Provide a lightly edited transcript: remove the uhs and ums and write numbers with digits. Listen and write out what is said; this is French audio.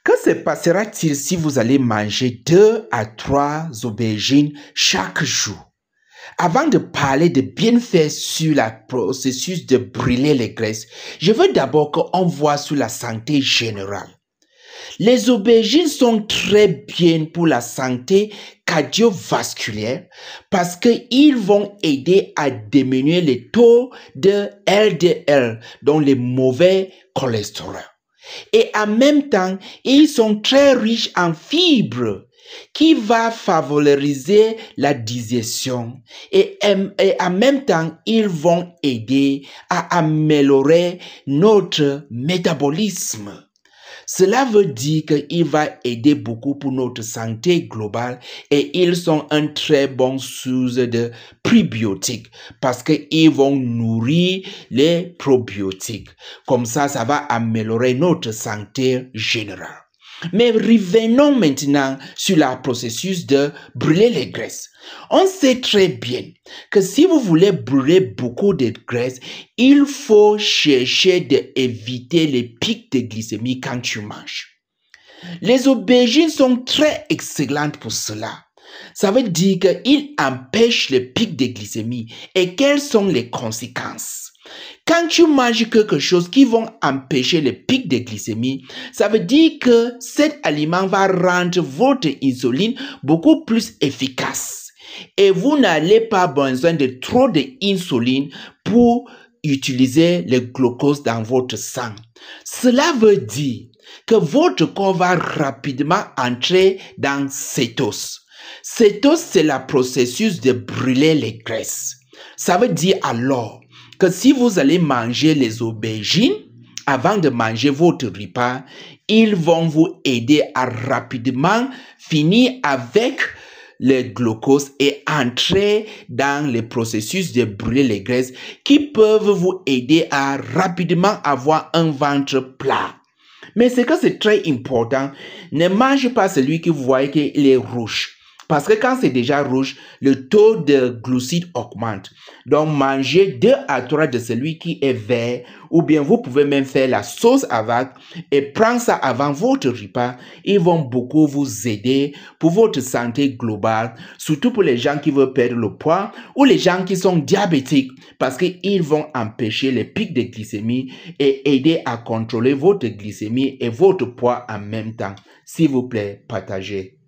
Que se passera-t-il si vous allez manger 2 à 3 aubergines chaque jour? Avant de parler de bienfaits sur le processus de brûler les graisses, je veux d'abord qu'on voit sur la santé générale. Les aubergines sont très bien pour la santé cardiovasculaire parce qu'ils vont aider à diminuer les taux de LDL, donc les mauvais cholestérol. Et en même temps, ils sont très riches en fibres qui va favoriser la digestion et en même temps, ils vont aider à améliorer notre métabolisme. Cela veut dire qu'il va aider beaucoup pour notre santé globale et ils sont un très bon source de prébiotiques parce qu'ils vont nourrir les probiotiques. Comme ça va améliorer notre santé générale. Mais revenons maintenant sur le processus de brûler les graisses. On sait très bien que si vous voulez brûler beaucoup de graisse, il faut chercher d'éviter les pics de glycémie quand tu manges. Les aubergines sont très excellentes pour cela. Ça veut dire qu'ils empêchent les pics de glycémie. Et quelles sont les conséquences? Quand tu manges quelque chose qui va empêcher les pics de glycémie, ça veut dire que cet aliment va rendre votre insuline beaucoup plus efficace. Et vous n'allez pas besoin de trop d'insuline pour utiliser le glucose dans votre sang. Cela veut dire que votre corps va rapidement entrer dans cétose. Cétose, c'est le processus de brûler les graisses. Ça veut dire alors que si vous allez manger les aubergines, avant de manger votre repas, ils vont vous aider à rapidement finir avec le glucose et entrer dans le processus de brûler les graisses qui peuvent vous aider à rapidement avoir un ventre plat. Mais c'est que c'est très important, ne mangez pas celui que vous voyez qu'il est rouge. Parce que quand c'est déjà rouge, le taux de glucides augmente. Donc, mangez 2 à 3 de celui qui est vert. Ou bien, vous pouvez même faire la sauce avec et prendre ça avant votre repas. Ils vont beaucoup vous aider pour votre santé globale. Surtout pour les gens qui veulent perdre le poids ou les gens qui sont diabétiques. Parce qu'ils vont empêcher les pics de glycémie et aider à contrôler votre glycémie et votre poids en même temps. S'il vous plaît, partagez.